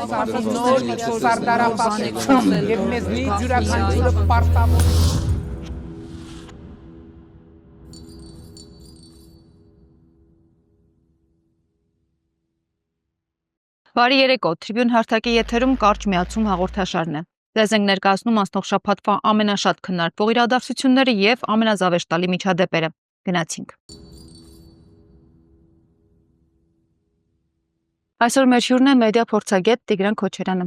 նոր սարդարապաշտություն եւ մեզնի ջուրականությունը պարտավոր Բարի երեկո, Tribune հարթակի եթերում կարճ միացում հաղորդաշարն է։ Ձեզ ենք ներկայացնում անցնող շաբաթվա ամենաշատ քննարկվող իրադարձությունները եւ ամենազավեշտալի միջադեպերը։ Գնացինք։ Այսօր մեր հյուրն է մեդիա փորձագետ Տիգրան Քոչարյանը։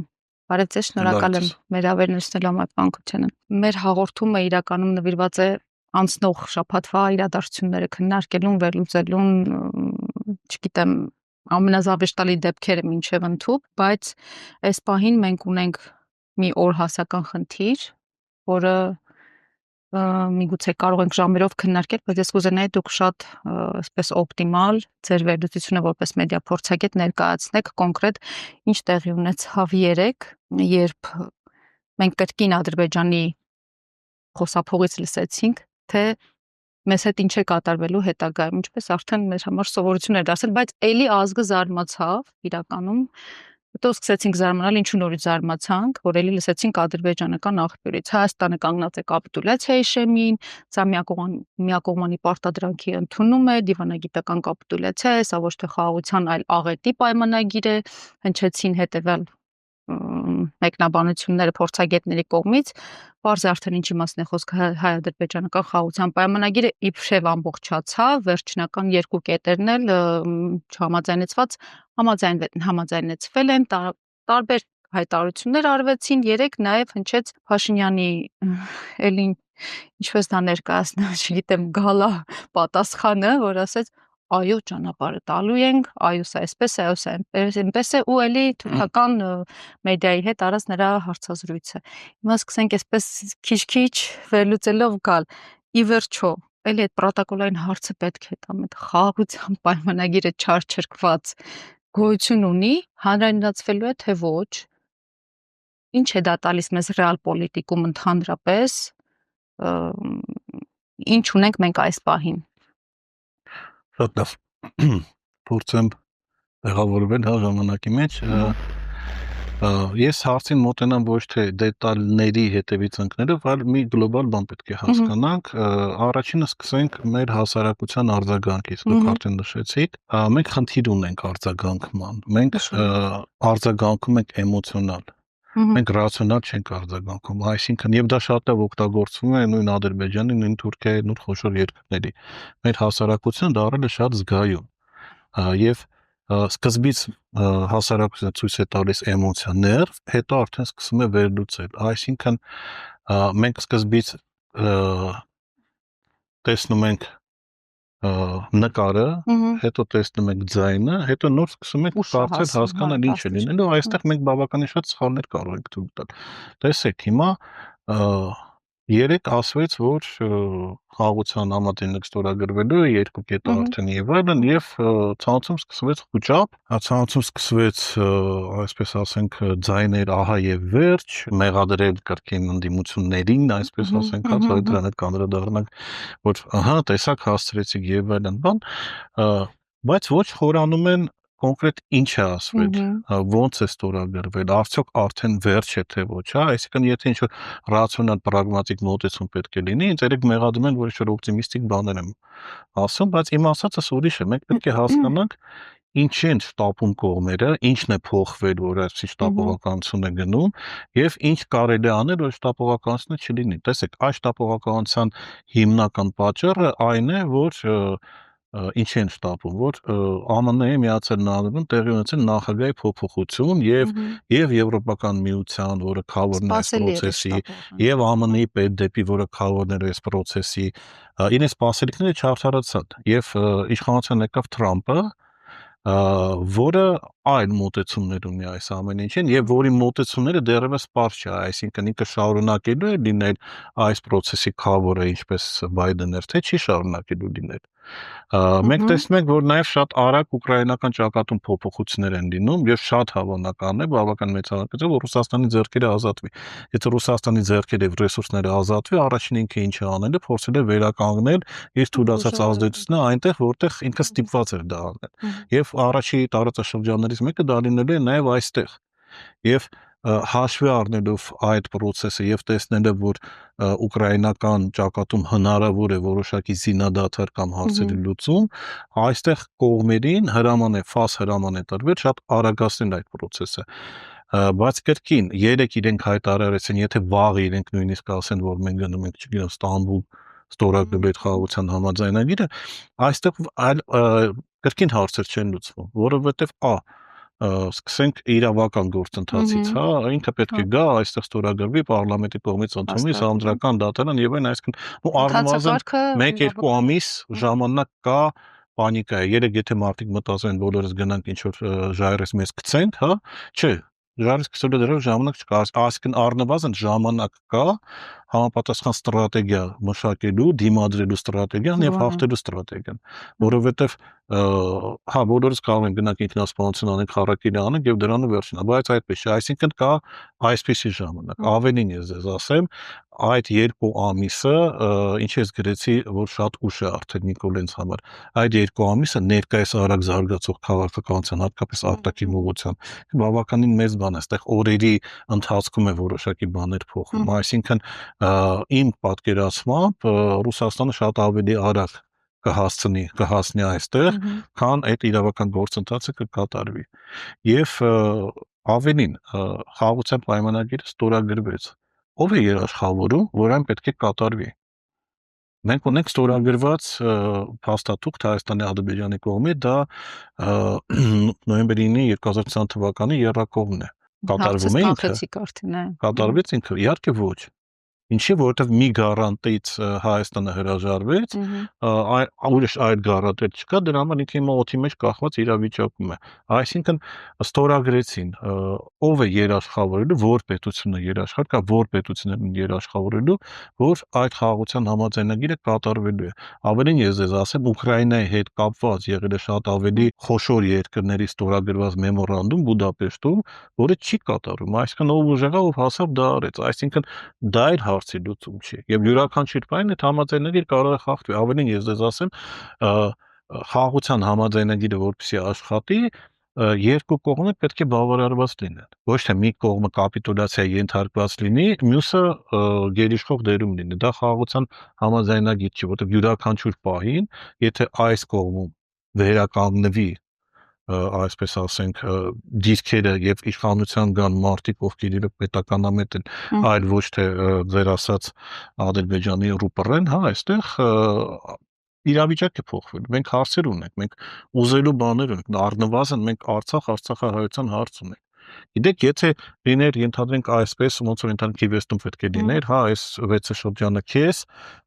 Բարև ձեզ, շնորհակալ եմ մեր հավերն ստելու համար, պարոն Քոչարյան։ Մեր հաղորդումը իրականում նվիրված է անցնող շաբաթվա իրադարձությունները քննարկելուն, վերլուծելուն, չգիտեմ, ամենազավեշտալի դեպքերը մինչև ընդհուպ, բայց այս պահին մենք ունենք մի օրհասական խնդիր, որը միգուցե կարող ենք ժամերով քննարկել, բայց ես կուզենայի դուք շատ այսպես օպտիմալ ձեր վերլուծությունը որպես մեդիա փորձագետ ներկայացնեք կոնկրետ ինչ տեղի ունեցավ երեկ, երբ մենք կրկին Ադրբեջանի խոսափողից լսեցինք, թե մեզ հետ ինչ է կատարվելու հետագայում, ինչպես արդեն մեր համար սովորություն էր դարձել, բայց էլի ազգը զարմացավ իրականում, հետո սկսեցինք զարմանալ, ինչու նորից զարմացանք, որ էլի լսեցինք ադրբեջանական աղբյուրից, Հայաստանը կանգնած է կապիտուլյացիայի շեմին, սա միակողմանի պարտադրանքի ընդունում է, դիվանագիտական կապիտուլյացիա է, սա ոչ թե խաղաղության, այլ աղետի պայմանագիր է, հնչեցին հետևյալ մեկնաբանությունները փորձագետների կողմից, պարզ է արդեն ինչի մասն է խոսքը հայ-ադրբեջանական խաղաղության պայմանագիրը իբրև ամբողջացավ, վերջնական երկու կետերն էլ չհամաձայնեցված համաձայնեցվել են, տարբեր հայտարարություններ արվեցին, երեք նաև հնչեց Փաշինյանի էլի ինչպես դա ներկայացնել, չգիտեմ, գալա պատասխանը, որ ասեց այո, ճանապարհը տալու ենք, այո, սա այսպես է, այո, սա այնպես է, ու էլի թուրքական մեդիայի հետ արած նրա հարցազրույցը։ Հիմա սկսենք այսպես քիչ-քիչ վերլուծելով գալ։ Ի վերջո, էլի այդ պրոտոկոլային հարցը պետք է տամ, այդ խաղաղության պայմանագիրը չարչրկված գոյություն ունի, հանրայնացվելու է թե ոչ։ Ինչ է դա տալիս մեզ ռեալ պոլիտիկում ընդհանրապես, ինչ ունենք մենք այս պահին։ Շատ լավ, փորձեմ տեղավորվել ժամանակի մեջ, ես հարցին մոտենամ ոչ թե դետալների հետևից ընկնելով, այլ մի գլոբալ բան պետք է հասկանանք, առաջինը սկսենք մեր հասարակության արձագանքից, դուք արդեն նշեցիք, մենք խնդիր ունենք արձագանքման, մենք արձագանքում ենք էմոցիոնալ, մենք ռացիոնալ չենք արձագանքում, այսինքն եւ դա շատ լավ օգտագործվում է նույն Ադրբեջանի, նույն Թուրքիայի, նույն խոշոր երկրների։ Մեր հասարակությունը դառել է շատ զգայուն եւ սկզբից հասարակությունը ցույց է տալիս էմոցիաներ, հետո արդեն սկսում է վերլուծել, այսինքն մենք սկզբից տեսնում ենք նկարը, հետո տեսնում ենք ձայնը, հետո նոր սկսում ենք կարծել, հասկանալ ինչ է լինելու, այստեղ մենք բավականին շատ սխալներ կարող ենք թույլ տալ։ Տեսեք, հիմա երեք ասվեց, որ խաղաղության համաձայնեք ստորագրվելու է, երկու կետը արդեն եւ այլն, եւ ցանցում սկսվեց խուճապ, ցանցում սկսվեց, այսպես ասենք, ձայներ ահա եւ վերջ, մեղադրել կրկին ընդդիմություններին, այսպես ասենք, հա դրան հետ կանդրադառնանք, որ ահա տեսակ հասցրեցիք եւ այլն բան, բայց ոչ խորանում են կոնկրետ ինչ է ասվել, ոնց է ստորագրվել, արդյոք արդեն վերջ է թե ոչ, հա, այսինքն եթե ինչ-որ ռացիոնալ պրագմատիկ մոտեցում պետք է լինի, ինձ երեք մեղադրում են, որ ինչ-որ օպտիմիստիկ բաներ եմ ասում, բայց իմ ասածս ուրիշ է, մենք պետք է հասկանանք ինչ են շտապում կողմերը, ինչն է փոխվել, որ այսպես շտապողականություն է գնում եւ ինչ կարելի է անել, որ շտապողականությունը չլինի։ Տեսեք, այս շտապողականության հիմնական պատճառը այն է, որ ինչ են շտապում, որ ԱՄՆ-ի Միացյալ Նահանգներում տեղի ունեցել նախագահի փոփոխություն եւ Եվրոպական միության, որը քավորն է այս process-ի, եւ ԱՄՆ-ի պետդեպի, որը քավորներ է այս process-ի, իրենց սպասելիքները չարդարացան եւ իշխանության եկավ Թրամփը, որը այլ մոտեցումներ ունի այս ամեն ինչին եւ որի մոտեցումները դեռևս պարզ չէ, այսինքն ինքը շարունակելու է լինել այս process-ի քավորը, ինչպես Բայդենը, թե չի շարունակելու լինել։ Մենք տեսնում ենք, որ նաև շատ արագ ուկրաինական ճակատում փոփոխություններ են լինում եւ շատ հավանական է, բավական մեծ հավանականությամբ, որ Ռուսաստանի ձեռքերը ազատվի։ Եթե Ռուսաստանի ձեռքերը եւ ռեսուրսները ազատվի, առաջին ինքը ինչ է անելը, փորձել է վերականգնել իր թուլացած ազդեցությունը այնտեղ, որտեղ ինքը ստիպված էր դա անել։ Եվ առաջի տարածաշրջաններից մեկը դա լինելու է նաև այստեղ։ եւ հաշվի առնելով այդ process-ը եւ տեսնելով, որ ուկրաինական ճակատում հնարավոր է որոշակի զինադադար կամ հարցերի լուծում, այստեղ կողմերին ֆաս հրաման է տրվել շատ արագացնել այդ process-ը։ Բայց կրկին 3 իրենք հայտարարեցին, եթե վաղ իրենք նույնիսկ ասեն, որ մենք գնում ենք, չգիտեմ, Ստամբուլ ստորագրելու այդ խաղաղության համաձայնագիրը, այստեղ այլ կրկին հարցեր չեն լուծվում, որովհետև սկսենք իրավական գործընթացից, հա, ինքը պետք է գա, այստեղ ստորագրվի պարլամենտի կողմից ընդունվի համանդրական դատարան եւ այն, այսինքն առնվազն 1-2 ամիս ժամանակ կա պանիկա է։ Երեք եթե մարդիկ մտածեն բոլորս գնանք ինչ որ ժայռից մեզ գցենք, հա, չէ, ժայռից գցելու դեռ ժամանակ չկա, այսինքն առնվազն ժամանակ կա համապատասխան ստրատեգիա մշակելու, դիմադրելու ստրատեգիան եւ հաղթելու ստրատեգիան, որովհետեւ հա բոլորս կարող ենք գնանք ինքնասպանություն անենք, խառակիրի անենք եւ դրանը վերջինա, բայց այդպես չէ, այսինքն կա այսպիսի ժամանակ։ Ավելին ես ձեզ ասեմ, այդ 2 ամիսը, ինչ ես գրեցի, որ շատ ուշ է արդեն Նիկոլենց համար, այդ 2 ամիսը ներկայիս արագ զարգացող քաղաքականության, հատկապես արտաքին ուղղության, բավականին մեծ բան է, այստեղ օրերի ընթացքում է որոշակի բաներ փոխվում, այսինքն իմ պատկերացմամբ Ռուսաստանը շատ ավելի արագ կհասնի այստեղ, քան այդ իրավական գործընթացը կկատարվի։ Եվ ավելին, խաղաղության պայմանագիրը ստորագրվեց։ Ով է երաշխավորում, որ այն պետք է կատարվի։ Մենք ունենք ստորագրված փաստաթուղթ Հայաստանի Ադրբեջանի կողմից, դա նոյեմբեր 9-ի 2020 թվականի եռակողմն է։ Կատարվում է ինքը։ Կատարվեց ինքը, իհարկե ոչ։ Ինչի, որովհետև մի գարանտից Հայաստանը հրաժարվեց, ուրիշ այդ գարանտեր չկա, դրա համար ինքը հիմա օդի մեջ կախված իրավիճակում է։ Այսինքն ստորագրեցին, ով է երաշխավորելու, որ պետությունը երաշխավոր, կա որ պետությունն է երաշխավորելու, որ այդ խաղաղության համաձայնագիրը կատարվելու է։ Ավելին ես ձեզ ասեմ, Ուկրաինայի հետ կապված եղել է շատ ավելի խոշոր երկրների ստորագրված մեմորանդում Բուդապեշտում, որը չի կատարվում։ Այսինքն ով ուժեղա, ով հասավ դա արեց։ Այսինքն դա էլ հարցի լուծում չի։ Եվ յուրաքանչյուր բան այդ համաձայնագիր կարող է խախտվել։ Ավելին ես ձեզ ասեմ, խաղաղության համաձայնագիրը որպեսզի աշխատի, երկու կողմը պետք է բավարարված լինեն։ Ոչ թե մի կողմը կապիտուլյացիայի ենթարկված լինի, մյուսը գերիշխող դերում լինի։ Դա խաղաղության համաձայնագիր չի, որովհետև յուրաքանչյուր պահին, եթե այս կողմում վերականգնվի այսպես ասենք դիրքերը եւ իշխանության կան մարդիկ, ովքեր իրոք պետականամետ են, այլ ոչ թե ձեր ասած Ադրբեջանի ռուպերեն, հա, այստեղ իրավիճակ է փոխվել։ Մենք հարցեր ունենք, մենք ուզելու բաներ ունենք, առնվազն մենք Արցախահայության հարց ունենք։ Գիտեք, եթե լիներ, ենթադրենք այսպես, ոնց որ ընտանիքի վեստում պետք է լիներ, հա, այս 6 շրջանը քեզ,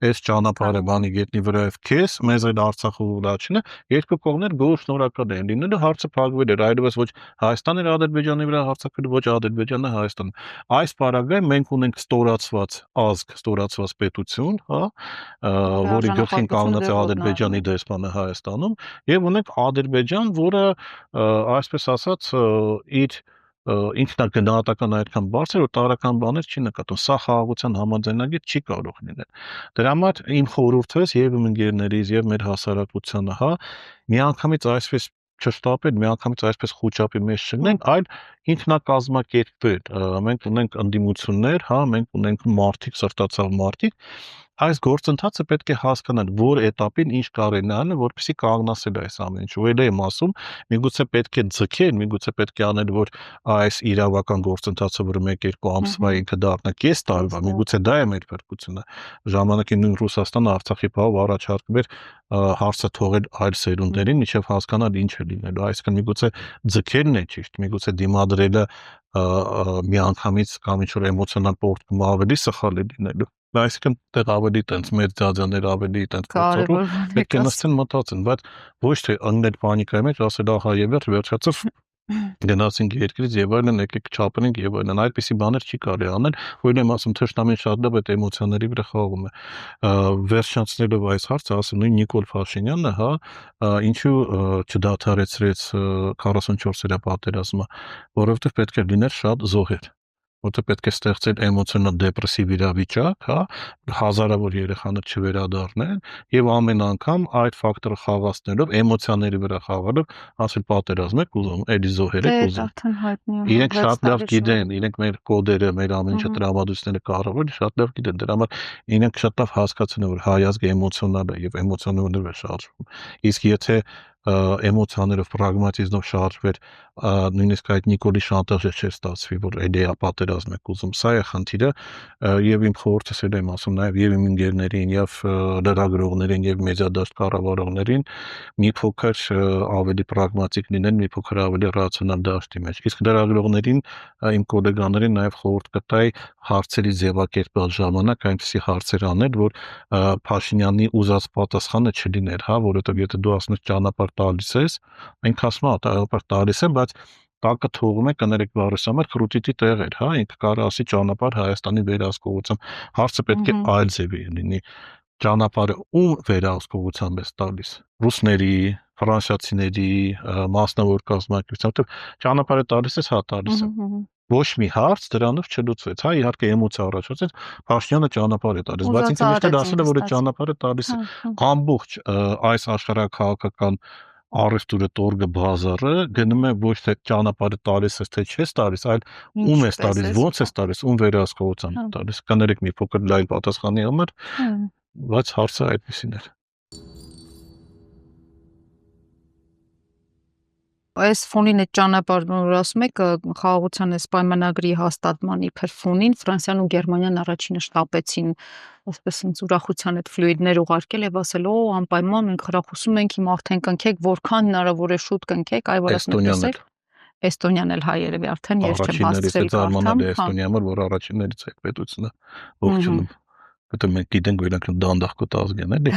այս ճանապարհը բանի գետնի վրայով քեզ, մեզ այդ Արցախը ուղղությունը, երկու կողմներ գոհ շնորհակալ են լինելու, հարցը փակվել էր, այլևս ոչ Հայաստանը Ադրբեջանի վրա հարձակվելու, ոչ Ադրբեջանը Հայաստանը։ Այս պարագայում մենք ունենք ստորացված ազգ, ստորացված պետություն, հա, որի գլխին կանգնած է Ադրբեջանի դեսպանը Հայաստանում, եւ ունենք Ադրբեջան, որը այսպես ասած իր ինքնագնահատական այդքան բարձր, որ տարրական բաներ չի նկատում։ Սա խաղաղության համաձայնագիր չի կարող լինել։ Դրա համար իմ խորհուրդը եւ իմ ընկերներից եւ մեր հասարակությանը, հա, միանգամից այսպես չշտապել, միանգամից այսպես խոճապի մեջ չգնենք, այլ ինքնակազմակերպվել։ Մենք ունենք ընդդիմություններ, հա, մենք ունենք մարդիկ, սրտացավ մարդիկ, այս գործընթացը պետք է հասկանալ, որ этаպին ինչ կարելի է անել, որպեսզի կանգնացնել այս ամեն ինչը։ Ու եմ ասում, միգուցե պետք է ձգել, միգուցե պետք է անել, որ այս իրավական գործընթացը, որ 1-2 ամսվա ինքը դառնա կես տարվա, միգուցե դա է մեր փրկությունը։ Ժամանակին նույն Ռուսաստանը Արցախի բավ առաջարկվեր հարցը թողել այլ սերունդերին, մինչև հասկանալ ինչ է լինելու։ Այսինքն միգուցե ձգելն է ճիշտ, միգուցե դիմադրելը միանգամից կամ ինչ-որ էմոցիոնալ պոռթկում ավելի սխալ է լինելու։ Այսինքն դեռ ավելի տենց մեր ձաձաներ ավելի տենց կոծորում պետք է նստեն մտածեն, բայց ոչ թե ընկնել պանիկայի մեջ, ասել ահա եւ վերջացավ գնացինք երկրից եւ այլն, եկեք չափենք եւ այլն, այդպիսի բաներ չի կարելի անել, որ եմ ասում թշնամին շատ լավ այդ էմոցիաների վրա խաղում է։ Վերջացնելով այս հարցը, ասում նույն Նիկոլ Փաշինյանը, հա, ինչու չդադարեցրեց 44-օրյա պատերազմը, որովհետեւ պետք է լիներ շատ զոհեր։ որտեղ պետք է ստեղծել էմոցիոնալ դեպրեսիվ իրավիճակ, հա, հազարավոր երեխաներ չվերադառնեն եւ ամեն անգամ այդ ֆակտորը խաղացնելով էմոցիաների վրա խաղալով ասել պատերազմ եք ուզում, էլի զոհեր եք ուզում։ Արդեն հայտնի է։ Իրենք շատ լավ գիտեն, իրենք մեր կոդերը, մեր ամեն ինչը տրամադրությունները կառավարել շատ լավ գիտեն, դրա համար իրենք շատ լավ հասկացել են, որ հայ ազգը էմոցիոնալ է եւ էմոցիաներով է շարժվում։ Իսկ եթե էմոցիաներով պրագմատիզմով շարժվեր, նույնիսկ այդ Նիկոլի շանտաժը չէր ստացվի, որ էլի պատերազմ եք ուզում։ Սա է խնդիրը եւ իմ խորհուրդս էլ եմ ասում նաեւ եւ իմ ընկերներին եւ լրագրողներին եւ մեդիադաշտ կառավարողներին մի փոքր ավելի պրագմատիկ լինեն, մի փոքր ավելի ռացիոնալ դաշտի մեջ։ Իսկ լրագրողներին, իմ գոլեգաներին նաեւ խորհուրդ կտայի հարցերի ձևակերպած ժամանակ այնպիսի հարցեր անել, որ Փաշինյանի ուզած պատասխանը չլիներ, հա, որովհետեւ եթե դու ասես ճանապարհ տալիս ես, մենք ասում ենք ճանապարհ տալիս եմ, բայց տակը թողում է կներեք բառս համար քրուտիտի տեղեր, հա, ինքը կարող ասի ճանապարհ Հայաստանի վերահսկողությամբ։ Հարցը պետք է այլ ձևի լինի։ Ճանապարհը ում վերահսկողությամբ է տալիս։ Ռուսների, ֆրանսիացիների, մասնավոր կազմակերպության, որտեղ ճանապարհը տալիս ես, հա, տալիս եմ։ Ոչ մի հարց դրանով չլուծվեց, հա, իհարկե էմոցիա առաջացեց, Փաշինյանը ճանապարհ է տալիս, բայց ինքը միշտ ասել է, որ ճանապարհը տալիս է։ Ամբողջ այս աշխարհակաղակական առևտուրը տորգը բազարը գնում է ոչ թե ճանապարհը տալիս ես թե չես տալիս, այլ ում ես տալիս, ոնց ես տալիս, ում վերահսկողությամբ տալիս։ Կներեք մի փոքր լայն պատասխանի համար, բայց հարցը այդպեսին էր։ Այս ֆոնին այդ ճանապարհն որ ասում եք խաղաղության այս պայմանագրի հաստատման իբր ֆոնին Ֆրանսիան ու Գերմանիան առաջինը շտապեցին այսպես ինձ ուրախության այդ ֆլուիդներ ուղարկել եւ ասել օ անպայման մենք խրախուսում ենք հիմա արդեն կնքեք որքան հնարավոր է շուտ կնքեք այ որ ասում եք Էստոնիան էլ հայ երևի արդեն ես չեմ հասցրել կարդամ Էստոնիան որ առաջիններից է պետությունը ողջունում Պետք է մենք գիտենք որ իրանք դանդաղ ազգ են էլի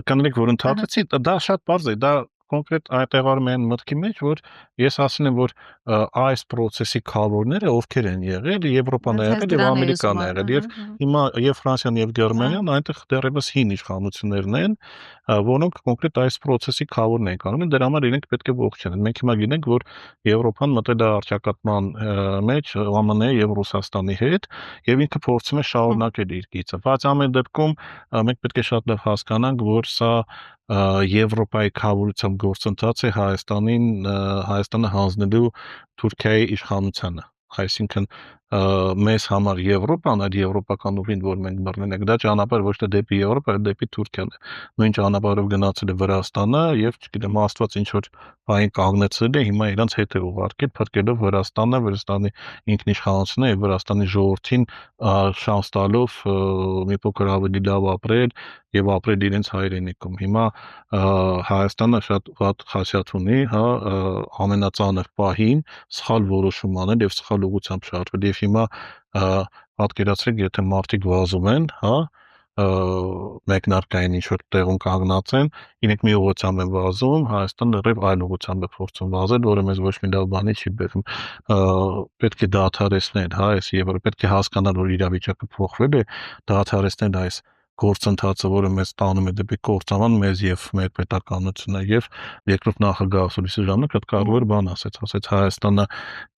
կանոնիկ որ ընդհանրեցի դա շատ բարձր է դա կոնկրետ այդտեղարում են մտքի մեջ, որ ես ասում եմ, որ այս process-ի քավորները ովքեր են եղել, Եվրոպան է եղել եւ Ամերիկան է եղել եւ հիմա եւ Ֆրանսիան եւ Գերմանիան այնտեղ դեռևս հին իշխանություններն են, որոնք կոնկրետ այս process-ի քավորն են կանում, դրա համար իրենք պետք է ողջունեն։ Մենք հիմա գիտենք, որ Եվրոպան մտել է արճակատման մեջ ԱՄՆ-ի եւ Ռուսաստանի հետ եւ ինքը փորձում է շարունակել իր գիծը։ Բայց ամեն դեպքում մենք պետք է շատ լավ հասկանանք, որ սա Եվրոպայի քավորությամբ գործընթաց է Հայաստանը հանձնելու Թուրքիայի իշխանությանը, այսինքն մեզ համար Եվրոպան, այդ եվրոպական ուղին, որ մենք բռնել ենք, դա ճանապարհ ոչ թե դեպի Եվրոպա, այլ դեպի Թուրքիան է։ Նույն ճանապարհով գնացել է Վրաստանը եւ, չգիտեմ, Աստված ինչ որ բան կանգնեցրել է, հիմա իրանց հետ է ուղարկել, փրկելով Վրաստանը, Վրաստանի ինքնիշխանությունը եւ Վրաստանի ժողովրդին շանս տալով մի փոքր ավելի լավ ապրել եւ ապրել իրենց հայրենիքում։ Հիմա Հայաստանը շատ վատ խասյաթ ունի, հա, ամենածանր պահին սխալ որոշում անել եւ սխալ ուղղությամբ շարժվել եւ հիմա պատկերացրեք, եթե մարդիկ վազում են, հա, մեկնարկային ինչ-որ տեղում կանգնած են, իրենք մի ուղղությամբ են վազում, Հայաստանը լրիվ այլ ուղղությամբ է փորձում վազել, որը մեզ ոչ մի լավ բանի չի բերում։ Պետք է դադարեցնել, հա, այս եւ պետք է հասկանալ, որ իրավիճակը փոխվել է, դադարեցնել այս գործընթացը, որը մեզ տանում է դեպի կործանման մեզ եւ մեր պետականությունը եւ երկրորդ նախագահ Սուրիսի ժամանակ այդ կարևոր բան ասեց Հայաստանը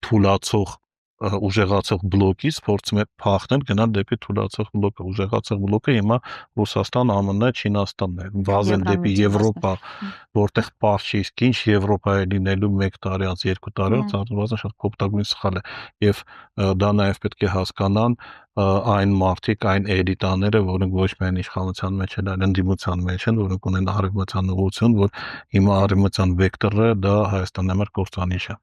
թուլացող ուժեղացող բլոկից փորձում է փախնել գնալ դեպի թուլացող բլոկը ուժեղացող բլոկը հիմա Ռուսաստան, ԱՄՆ, Չինաստանն է վազել դեպի Եվրոպա որտեղ պարզ չի իսկ ինչ Եվրոպա է լինելու 1 տարի անց 2 տարի անց ծառայվածը շատ կոպտագույն սխալ է եւ դա նաեւ պետք է հասկանան այն մարդիկ, այն էլիտաները, որոնք ոչ միայն իշխանության մեջ են, այլ ընդդիմության մեջ են, որոնք ունեն արևմտյան ուղղություն, որ հիմա արևմտյան վեկտորը դա Հայաստանի համար կործանիչ է։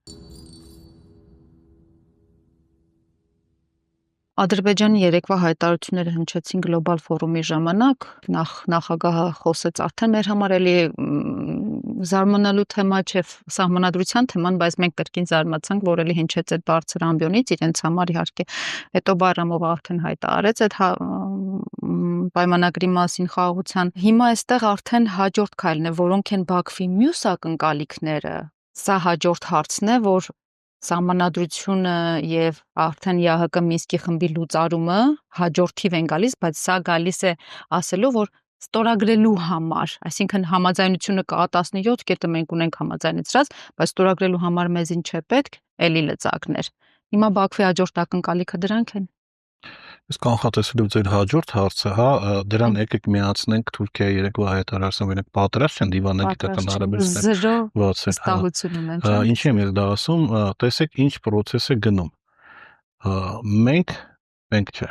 Ադրբեջանի երեկվա հայտարարությունները հնչեցին գլոբալ ֆորումի ժամանակ, նախագահը խոսեց արդեն մեր համար էլի զարմանալու թեմա չէ սահմանադրության թեման, բայց մենք կրկին զարմացանք, որ էլի հնչեց այդ բարձր ամբիոնից իրենց համար իհարկե հետո Բայրամով արդեն հայտարարեց այդ պայմանագրի մասին խաղաղության։ Հիմա այստեղ արդեն հաջորդ քայլն է, որոնք են Բաքվի մյուս ակնկալիքները։ Սա հաջորդ հարցն է, որ Սահմանադրությունը եւ արդեն ԵԱՀԿ Մինսկի խմբի լուծարումը հաջորդիվ են գալիս, բայց սա գալիս է ասելով, որ ստորագրելու համար, այսինքն համաձայնությունը կա 17 կետը մենք ունենք համաձայնեցրած, բայց ստորագրելու համար մեզին չէ պետք, էլի լծակներ։ Հիմա Բաքվի հաջորդ ակնկալիքը դրանք են։ Իսկ կանխատեսելով ձեր հաջորդ հարցը, դրան եկեք միացնենք Թուրքիայի երեկվա հայտարարությունը, իրենք պատրաստ չեն դիվանագիտական հարաբերություններ Զրո բացել, վստահություն ունեն, չէ՞։ Ինչի եմ ես դա ասում, տեսեք ինչ process է գնում։ Մենք չէ,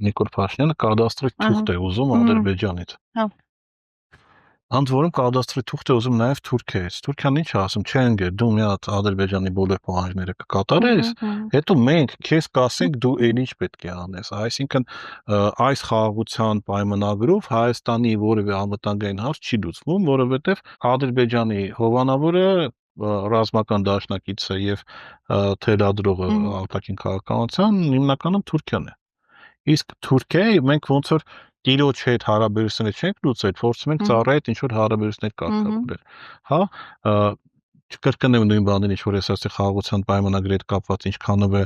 Նիկոլ Փաշինյանը կադաստրի թուղթ է ուզում Ադրբեջանից։ Հա։ Անդ որում կադաստրի թուղթ է ուզում նաև Թուրքիայից։ Թուրքիան ինչ ասում, չէ ընկեր, դու մի հատ Ադրբեջանի բոլոր պահանջները կկատարես, հետո մենք քեզ կասենք դու էլ ինչ պետք է անես։ Այսինքն այս խաղաղության պայմանագրով Հայաստանի որևէ անվտանգային հարց չի լուծվում, որովհետև Ադրբեջանի հովանավորը ռազմական դաշնակիցը եւ թելադրողը արտաքին քաղաքականության հիմնականում Թուրքիան է։ Իսկ Թուրքիայի մենք ոնց որ տիրոջ հետ հարաբերություններ չենք լուծել, փորձում ենք ծառայի հետ ինչ որ հարաբերություններ կարգավորել։ Հա, չկրկնեմ նույն բաները, ինչ որ ես ասացի խաղաղության պայմանագրի հետ կապված, ինչքանով է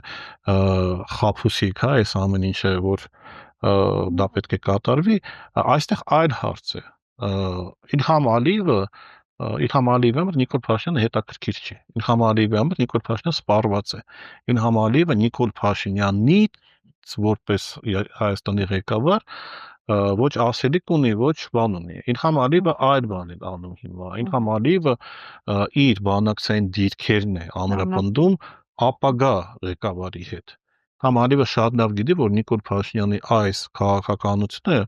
խաբուսիկ, այս ամեն ինչը, որ դա պետք է կատարվի, այստեղ այլ հարց է։ Իլհամ Ալիևը Նիկոլ Փաշինյանը հետաքրքիր չի։ Իլհամ Ալիևի համար Նիկոլ Փաշինյանը սպառված է։ Իլհամ Ալիևը Նիկոլ Փաշինյանի որպես Հայաստանի ղեկավար ոչ ասելիք ունի, ոչ բան ունի։ Իլհամ Ալիևը այլ բան է անում հիմա։ Իլհամ Ալիևը իր բանակցային դիրքերն է ամրապնդում ապագա ղեկավարի հետ։ Իլհամ Ալիևը շատ լավ գիտի, որ Նիկոլ Փաշինյանի այս քաղաքականությունը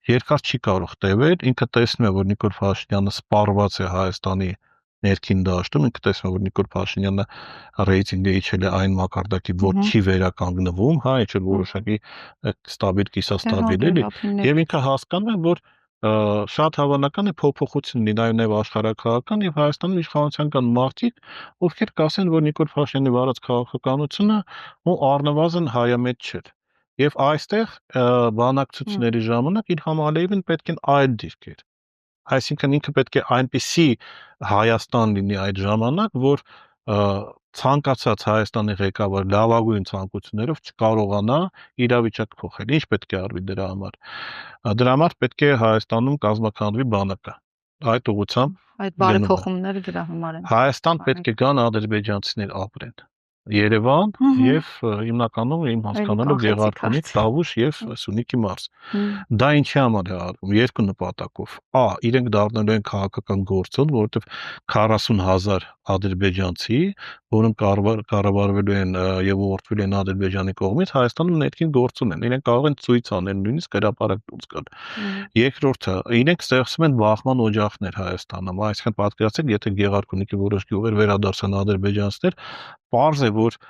երկար չի կարող տևել, ինքը տեսնում է, որ Նիկոլ Փաշինյանը սպառված է Հայաստանի ներքին դաշտում, ինքը տեսնում է, որ Նիկոլ Փաշինյանը ռեյտինգը իջել է այն մակարդակի, որ չի վերականգնվում, իջել որոշակի ստաբիլ, կիսաստաբիլ էլի, եւ ինքը հասկանում է, որ շատ հավանական է փոփոխություն լինի նաև աշխարհակաղական եւ Հայաստանում իշխանության կան մարդիկ, ովքեր կասեն, որ Նիկոլ Փաշինյանի վարած քաղաքականությունը ու առնվազն հայամետ չէ։ Եվ այստեղ բանակցությունների ժամանակ Իլհամ Ալիևին պետք են այլ դիրքեր։ Այսինքն ինքը պետք է այնպիսի Հայաստան լինի այդ ժամանակ, որ ցանկացած Հայաստանի ղեկավար լավագույն ցանկություններով չկարողանա իրավիճակ փոխել։ Ինչ պետք է արվի դրա համար։ Դրա համար պետք է Հայաստանում կազմակերպվի բանակը։ Այդ ուղղությամբ այդ բարեփոխումները դրա համար են։ Հայաստան պետք է գան ադրբեջանցիներ ապրեն։ Երևան եւ հիմնականում իմ հասկանալով Գեղարքունիք, Տավուշ եւ Սյունիքի մարզ։ Դա ինչի համար է արվում։ Երկու նպատակով։ Իրենք դառնալու են քաղաքական գործոն, որովհետեւ 40,000 ադրբեջանցի, որոնք կառավարվելու են եւ ուղղորդվել են Ադրբեջանի կողմից, Հայաստանում ներքին գործոն են։ Իրենք կարող են ցույց անել, նույնիսկ հրապարակ դուրս գալ։ Երկրորդը, իրենք ստեղծում են բախման օջախներ Հայաստանում։ Այսինքն պատկերացրեք, եթե Գեղարքունիքի որոշ գյուղեր վերադարձան ադրբեջանցիներ, պարզ է, որ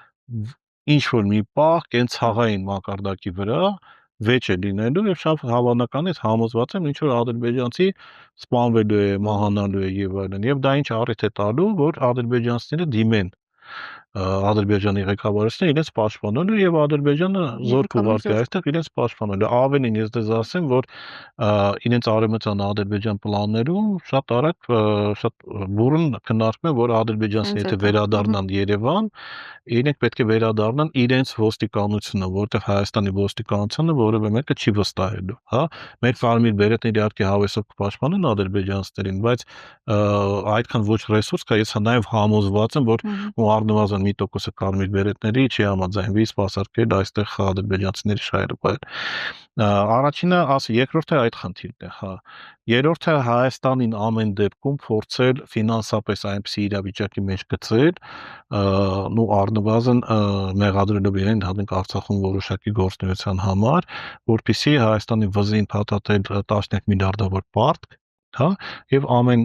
ինչ որ մի պահ կեն ցաղային մակարդակի վրա վեճ է լինելու եւ շատ հավանական է համոզված եմ ինչ որ ադրբեջանցի սպանվելու է, մահանալու է եւ այլն։ Եվ դա ինչ առիթ է տալու, որ ադրբեջանցիները դիմեն Ադրբեջանի ղեկավարությունը իրենց պաշտպանելու եւ Ադրբեջանը զորք ուղարկի այստեղ իրենց պաշտպանելու։ Ավելին ես դες ասեմ, որ իրենց արևմտյան Ադրբեջան պլաններում շատ արագ շատ բուրըն քննարկվում է, որ ադրբեջանցիները եթե վերադառնան Երևան, իրենք պետք է վերադառնան իրենց ոստիկանությունը, որտեղ Հայաստանի ոստիկանությունը որևէ մեկը չի վստահելու, հա։ Մեր կարմիր բերետները իհարկե հավեսով կպաշտպանեն ադրբեջանցիներին, բայց այդքան ոչ ռեսուրս կա, ես նաեւ համոզված եմ, որ առնվազն 1% կարմիր բերետների չի համաձայնվի սպասարկել այստեղ ադրբեջանցիների շահերը բայել։ Առաջինը, երկրորդը այդ խնդիրն է, հա։ Երրորդը Հայաստանին ամեն դեպքում փորձել ֆինանսապես այնպիսի իրավիճակի մեջ գցել, ու առնվազն մեղադրելով իրեն հատուկ Արցախում որոշակի գործունեության համար, որպեսզի Հայաստանի վզին փաթաթել տասնյակ միլիարդավոր պարտք, հա, եւ ամեն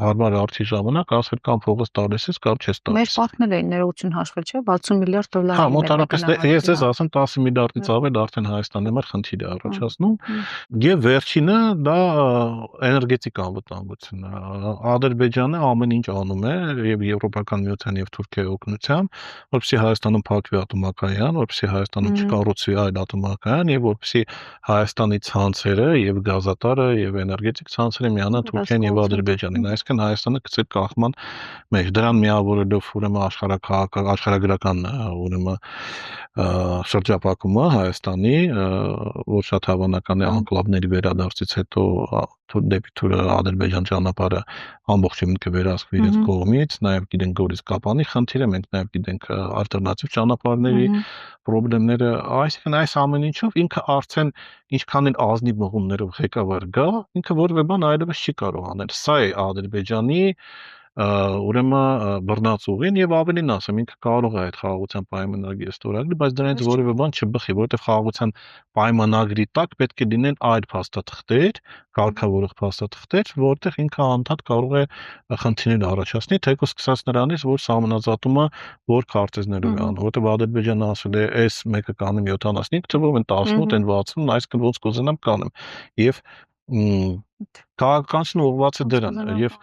հարմար արդի ժամանակ ասել կամ փողս տալիս ես, կամ չես տալիս։ Մեր պարտքն էլ էին ներողություն հաշվել, չէ՞, 60 միլիարդ դոլար։ Հա, մոտարապես ես ձեզ ասեմ 10 միլիարդից ավել արդեն Հայաստանի համար խնդիր է առաջացնում։ Եվ վերջինը դա էներգետիկ անվտանգությունն է։ Ադրբեջանը ամեն ինչ անում է եւ Եվրոպական միության եւ Թուրքիայի օգնությամբ, որպեսզի Հայաստանում փակվի ատոմակայան, որպեսզի Հայաստանում չկառուցվի այլ ատոմակայան եւ որպեսզի Հայաստանի ցանցերը եւ գազատարը եւ էներգետիկ ցանցերը միանան Թուրքիան եւ Ադրբեջանին, այսինքն Հայաստանը գցել կախման մեջ, դրան միավորելով ուրեմն աշխարհագրական ուրեմն շրջապակումը Հայաստանի, որ շատ հավանական է անկլավների վերադարձից հետո դեպի Ադրբեջան ճանապարհը ամբողջովին կվերահսկվի իրենց կողմից, նաև գիտենք Գորիս Կապանի խնդիրը, մենք նաև գիտենք ալտերնատիվ ճանապարհների խնդիրները, այսինքն այս ամեն ինչով ինքը արդեն ինչքան էլ ազնիվ մղումներով ղեկավար գա, ինքը որևէ բան այլևս չի կարող անել։ Սա է Ադրբեջանի ուրեմն բռնած ուղին եւ ավելին ասեմ, ինքը կարող է այդ խաղաղության պայմանագրի ստորագրի, բայց դրանից որևէ բան չբխի, որովհետեւ խաղաղության պայմանագրի տակ պետք է լինեն այլ փաստաթղթեր, կարգավորող փաստաթղթեր, որտեղ ինքը անդադ կարող է խնդիրներ առաջացնի, թեկուզ սկսած նրանից, որ սահմանազատումը որ քարտեզներով է անում, որովհետեւ Ադրբեջանը ասել է, այս մեկը կանեմ 75 թվով, են 18, են 60, այսինքն ոնց կուզենամ կանեմ։ Եվ քաղաքականությունը ուղղված է դրան եւ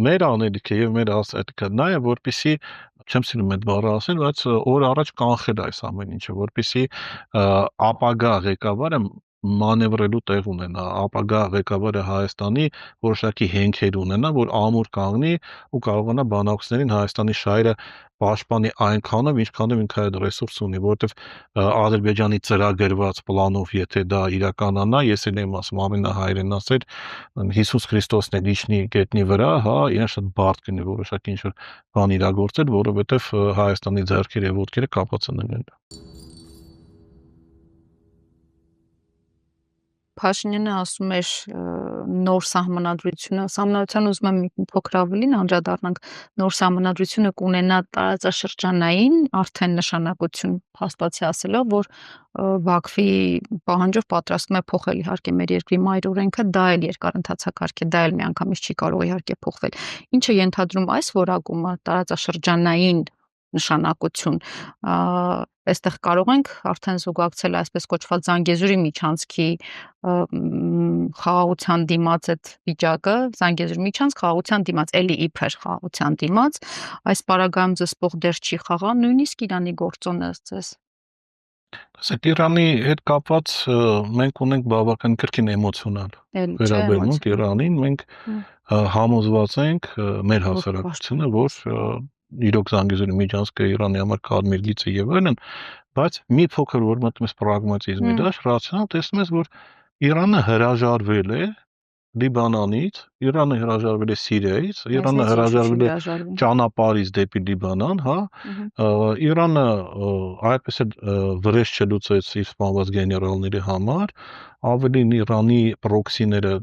մեր անելիքը եւ մեր ասելիքը նա է, որպեսի չեմ սիրում այդ բառը ասել, բայց օր առաջ կանխել այս ամեն ինչը, որպեսի ապագա ղեկավարը մանևրելու տեղ ունենա, ապագա ղեկավարը Հայաստանի որոշակի հենքեր ունենա, որ ամուր կանգնի ու կարողանա բանակցներին Հայաստանի շահերը պաշտպանի այնքանով, ինչքանով ինքը այդ ռեսուրս ունի, որովհետև Ադրբեջանի ծրագրված պլանով, եթե դա իրականանա, ես էլ եմ ասում, ամենահայրեն ասել, Հիսուս Քրիստոսն է լիչնի գետնի վրա, հա, իրեն շատ բարդ կնի որոշակի ինչ-որ բան իրագործել, որովհետև Հայաստանի ձեռքերը եւ ոտքերը կապած են եղել։ Փաշինյանը ասում էր նոր սահմանադրության ուզում եմ մի փոքր ավելին անդրադառնանք, նոր սահմանադրությունը կունենա տարածաշրջանային արդեն նշանակություն, հաստատի ասելով, որ Բաքվի պահանջով պատրաստվում է փոխել իհարկե մեր երկրի մայր օրենքը, դա էլ երկար ընթացակարգ է, դա էլ միանգամից չի կարող իհարկե փոխվել։ Ինչը ենթադրում այս որակումը տարածաշրջանային նշանակություն, այստեղ կարող ենք արդեն զուգակցել այսպես կոչված Զանգեզուրի միջանցքի խաղաղության դիմաց այդ վիճակը, Զանգեզուրի միջանցք խաղաղության դիմաց, էլի իբր խաղաղության դիմաց, այս պարագայում զսպող դեռ չի խաղա, նույնիսկ Իրանի գործոնը ըստ Ասեք Իրանի հետ կապված մենք ունենք բավական կրկին էմոցիոնալ վերաբերմունք Իրանին, մենք համոզված ենք մեր հասարակությունը, որ իրոք Զանգեզուրի միջանցքը Իրանի համար կարմիր գիծ է եւ այլն, բայց մի փոքր որ մտնում ես պրագմատիզմի դաշ, ռացիոնալ տեսնում ես, որ Իրանը հրաժարվել է Լիբանանից, Իրանը հրաժարվել է Սիրիայից, Իրանը հրաժարվել է ճանապարհից դեպի Լիբանան, հա, Իրանը այդպես էլ վրեժ չլուծեց իր սպանված գեներալների համար, ավելին Իրանի պրոքսիները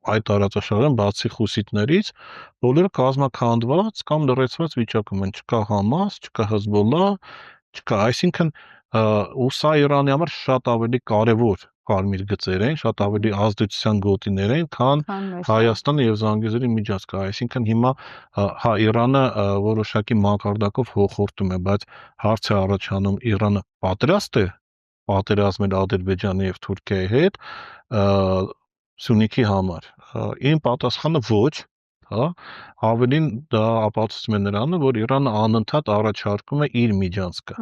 այդ տարածաշրջան բացի խուսիտներից բոլորը կազմաքանդված կամ լրացված վիճակում են, չկա Համաս, չկա Հեզբոլլա, չկա, այսինքն ու սա Իրանի համար շատ ավելի կարևոր կարմիր գծեր են, շատ ավելի ազդեցության գոտիներ են, քան Հայաստանը եւ Զանգեզուրի միջանցքը, այսինքն հիմա հա Իրանը որոշակի մակարդակով հոխորտում է, բայց հարց է առաջանում Իրանը պատրաստ է պատերազմել Ադրբեջանի եւ Թուրքիայի հետ Սյունիքի համար։ Իմ պատասխանը ոչ, հա, ավելին դա ապացուցում է նրանը, որ Իրանը անընդհատ առաջարկում է իր միջանցքը։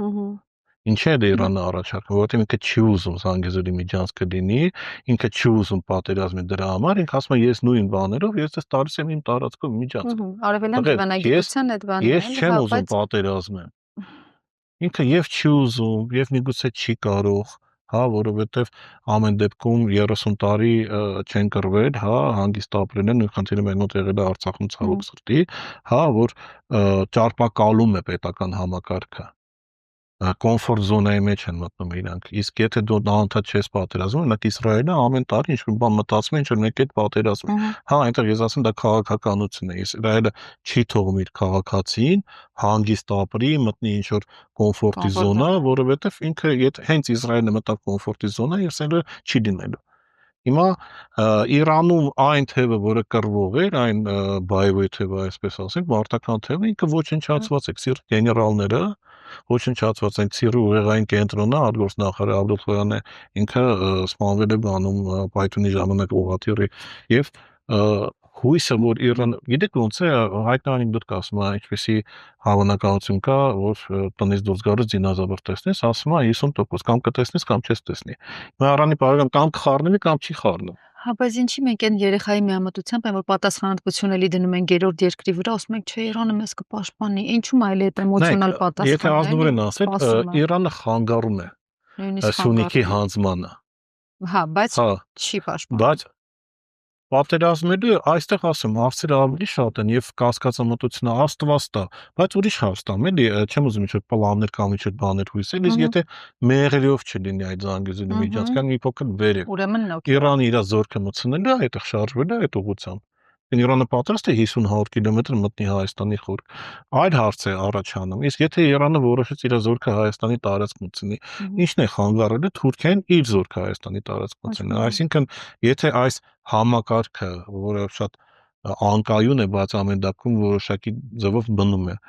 Ինչ է դա Իրանը առաջարկում, որովհետեւ ինքը չի ուզում Զանգեզուրի միջանցքը լինի, ինքը չի ուզում պատերազմի դրա համար, ինքը ասում է ես նույն բաներով ես դες տալիս եմ իմ տարածքով միջանցք։ Արևելյան դիվանագիտության այդ բանը։ Ես չեմ ուզում պատերազմել։ Ինքը եւ չի ուզում, եւ միգուցե չի կարող, հա, որովհետեւ ամեն դեպքում 30 տարի չեն կռվել, հա, հանգիստ ապրել են, խնդիրը մեր մոտ եղել է Արցախում ցավոք սրտի, հա, որ ճարպակալում է պետական համակարգը։ Կոմֆորտ զոնայի մեջ են մտնում իրանք։ Իսկ եթե դու անընդհատ չես պատերազմում, օրինակ Իսրայելը ամեն տարի ինչ-որ բան մտածում է, ինչ-որ մեկ այդ պատերազմում։ Հա, այնտեղ ես ասում դա քաղաքականություն է։ Իսրայելը չի թողում իր քաղաքացին հանգիստ ապրի, մտնի ինչ-որ կոմֆորտի զոնա, որովհետև ինքը հենց Իսրայելը մտավ կոմֆորտի զոնա, Իսրայելը չի դիմելու։ Հիմա Իրանում այն թևը, որը կռվող էր, այն բայվոյ թևը, այսպես ասենք, մարտական թևը, ինքը ոչնչացված է, սիր գեներալները ոչնչացված են, Սիրի ուղեղային կենտրոնը, արտգործնախարար Աբդուլ Խոյանը ինքը սպանվել է բանում պայթունի ժամանակ ուղղաթիռի եւ հույսը, որ Իրանը, գիտեք ոնց է, հայտնի անեկդոտ կա, ասում է, ինչպեսի հավանականություն կա, որ տնից դուրս գալուց դինոզավր տեսնես, ասում է 50% կամ կտեսնես կամ չես տեսնի։ Հիմա Իրանի բարեկամ կամ կխառնվի կամ չի խառնվի։ Հա, բայց ինչի մենք այն երեխայի միամտությամբ այն որ պատասխանատվություն էլի դնում են գերորդ երկրի վրա, ասում ենք, չէ, Իրանը մեզ կպաշտպանի։ Ինչու՞մ այլ այդ էմոցիոնալ պատասխանը։ Եթե ազնվորեն ասել, Իրանը խանգարում է Սյունիքի հանձնմանը։ Հա, բայց Հա, չի պաշտպանում։ բայց պատերազմները այստեղ ասեմ, հարցերը ավելի շատ են եւ կասկածամտությունը աստված տա, բայց ուրիշ հարց տամ, էլի չեմ ուզում ինչ-որ պլաններ կամ ինչ-որ բաներ հույսել, իսկ եթե մեղրերով չլինի այդ Զանգեզուրի միջանցքան մի փոքր վերև։ Ուրեմն նոք։ Իրանը իր զորքը մտցնել է, այդտեղ շարժվել է այդ ուղղությամբ։ Իրանը պատրաստ է 50-100 կիլոմետր մտնի Հայաստանի խորք։ Այլ հարց է առաջանում։ Իսկ եթե Իրանը որոշեց իր զորքը Հայաստանի տարածք մտցնի, ի՞նչն է խանգարել Թուրքիան իր զորքը Հայաստանի տարածք մտցնել։ Այսինքն, եթե այս համակարգը, որը շատ անկայուն է, բայց ամեն դեպքում որոշակի ձևով բնում է,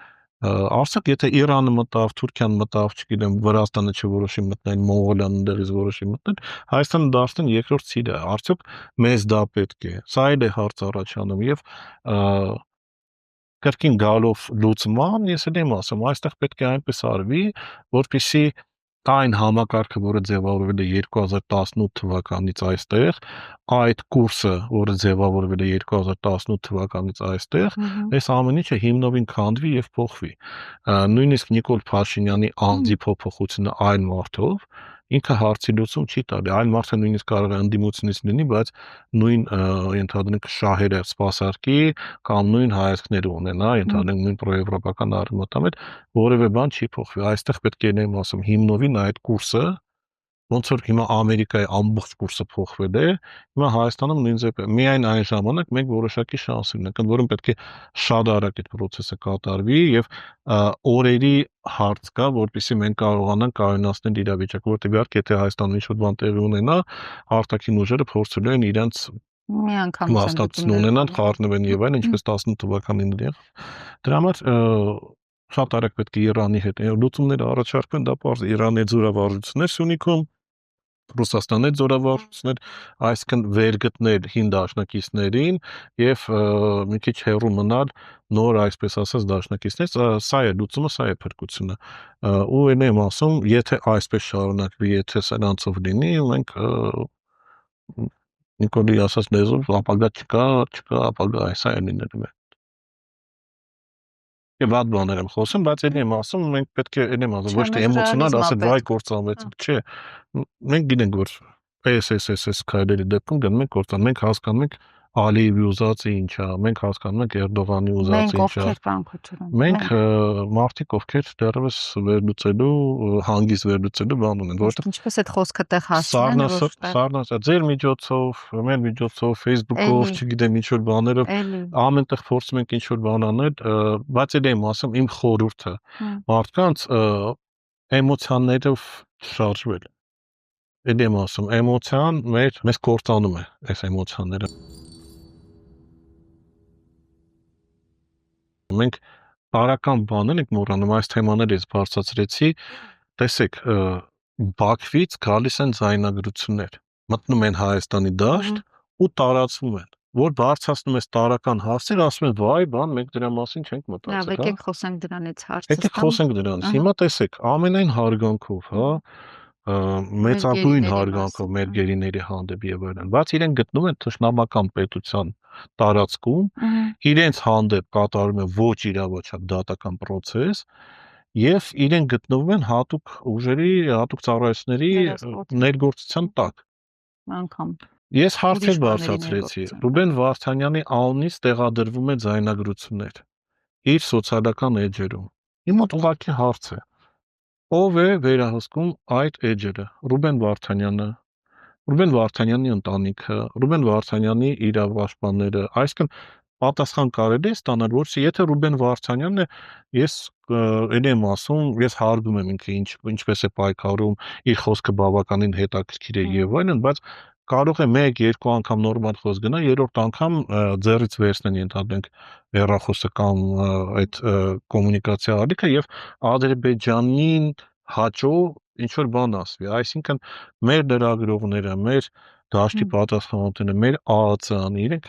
արցակ եթե Իրանը մտավ, Թուրքիան մտավ, չգիտեմ, Վրաստանը չորոշի մտնել, Մոնղոլիան ընդերից որոշի մտնել, Հայաստանը դարձնեն երկրորդ ցիրը, արդյոք մեզ դա պետք է։ Սա էլ է հարց առաջանում եւ կրկին գալով լուծման, ես էլ եմ ասում, այստեղ պետք է այնպես արվի, որպեսզի այն համակարգը, որը ձևավորվել է 2018 թվականից այստեղ, այդ կուրսը, որը ձևավորվել է 2018 թվականից այստեղ, այս ամեն ինչը հիմնովին քանդվի եւ փոխվի։ Նույնիսկ Նիկոլ Փաշինյանի անձի փոփոխությունը այլ մարդով ինքը հարցի լուծում չի տալի։ Այլ մարդը նույնիսկ կարող է ընդդիմությունից լինի, բայց նույն ենթադրենք շահերը սպասարկի կամ նույն հայացքները ունենա, ենթադրենք նույն պրոեվրոպական արմատամետ, որևէ բան չի փոխվի։ Այստեղ պետք է լինեմ ասում հիմնովին այդ կուրսը ոնց որ հիմա Ամերիկայի ամբողջ կուրսը փոխվել է, հիմա Հայաստանում նույնպես միայն այն ժամանակ մենք որոշակի շանս ունենք, ընդ որում պետք է շատ արագ այդ process-ը կատարվի եւ օրերի հարց կա, որպեսզի մենք կարողանանք կայունացնել իրավիճակը, որտեղ իհարկե եթե Հայաստանում ինչ-որ բան տեղի ունենա, արտաքին ուժերը փորձելու են իրենց մասնակցություն ունենան, խառնվեն եւ այլն, ինչպես 18 թվականին եղավ։ Դրա համար շատ արագ պետք է Իրանի հետ լուծումները առաջարկվեն, դա պարզ է Իրանի զորավարժություններ Սյունիքում, Ռուսաստանի զորավարժություններ, այսինքն վերգտնել հին դաշնակիցներին եւ մի քիչ հեռու մնալ նոր, այսպես ասած, դաշնակիցներից, սա է լուծումը, սա է փրկությունը։ Ու այն եմ ասում, եթե այսպես շարունակվի, եթե սրանցով լինի, մենք Նիկոլի ասած լեզվով ապագա չկա, ապագա այսա է լինելու է։ Եվ այդ բաներ եմ խոսում, բայց էլ եմ ասում, մենք պետք է եմ ասում, ոչ թե էմոցիոնալ ասել, վայ կործանվեցինք, չէ։ Մենք գիտենք, որ SSSS քայլերի դեպքում գնում ենք կործան, մենք հասկանում ենք Ալիևի ուզածը ինչ է, մենք հասկանում ենք Էրդողանի ուզածը ինչ է։ Մենք մարդիկ ովքեր դեռևս վերլուծելու, հանգիստ վերլուծելու բան ունեն, որովհետև ինչպես այդ խոսքը տեղ հասնեն, սառնասա ձեր միջոցով, մեր միջոցով, Facebook-ով, չգիտեմ ինչ որ բաներով ամենտեղ փորձում ենք ինչ որ բան անել, բայց էլ եմ ասում, իմ խորհուրդը մարդկանց էմոցիաներով շարժվել։ Էլ եմ ասում, էմոցիան մեզ կործանում է, այս էմոցիաները։ Մենք բարական բաներ ենք մոռանում, այս թեմաները ես բարձրացրեցի, տեսեք, Բաքվից գալիս են ձայնագրություններ, մտնում են Հայաստանի դաշտ ու տարածվում են, որ բարձրացնում ես տարական հարցեր, ասում են, վայ, բան, մենք դրա մասին չենք մտածել, հա։ Եկեք խոսենք դրանից հարցը։ Եկեք խոսենք դրանից։ Հիմա տեսեք, ամենայն հարգանքով, հա, մեծագույն հարգանքով մեր գերիների հանդեպ եւ այլն, բայց իրենք գտնում են թշնամական պետության տարածքում, իրենց հանդեպ կատարում են ոչ իրավաչափ դատական process եւ իրենք գտնվում են հատուկ ուժերի, հատուկ ծառայությունների ներգործության տակ։ Անկամ Ես հարցեր բարձրացրեցի։ Ռուբեն Վարդանյանի անունից տեղադրվում է ձայնագրություններ իր սոցիալական էջերում։ Իմ մոտ ուղղակի հարց է. ով է վերահսկում այդ էջերը։ Ռուբեն Վարդանյանը, Ռուբեն Վարդանյանի ընտանիքը, Ռուբեն Վարդանյանի իրավապաշտպանները, այսինքն պատասխան կարելի է ստանալ, որ եթե Ռուբեն Վարդանյանն է, ես եմ ասում, ես հարգում եմ ինքը ինչպես է պայքարում, իր խոսքը բավականին հետաքրքիր է եւ այլն, բայց կարող է 1-2 անգամ նորմալ խոսք գնա, երրորդ անգամ ձեռից վերցնեն ենթադրենք հեռախոսը կամ այդ կոմունիկացիա ալիքը եւ Ադրբեջանին հաճո ինչ որ բան ասվի, այսինքն մեր լրագրողները, մեր դաշտի պատասխանատուները, մեր ԱԱՑ-ն իրենք,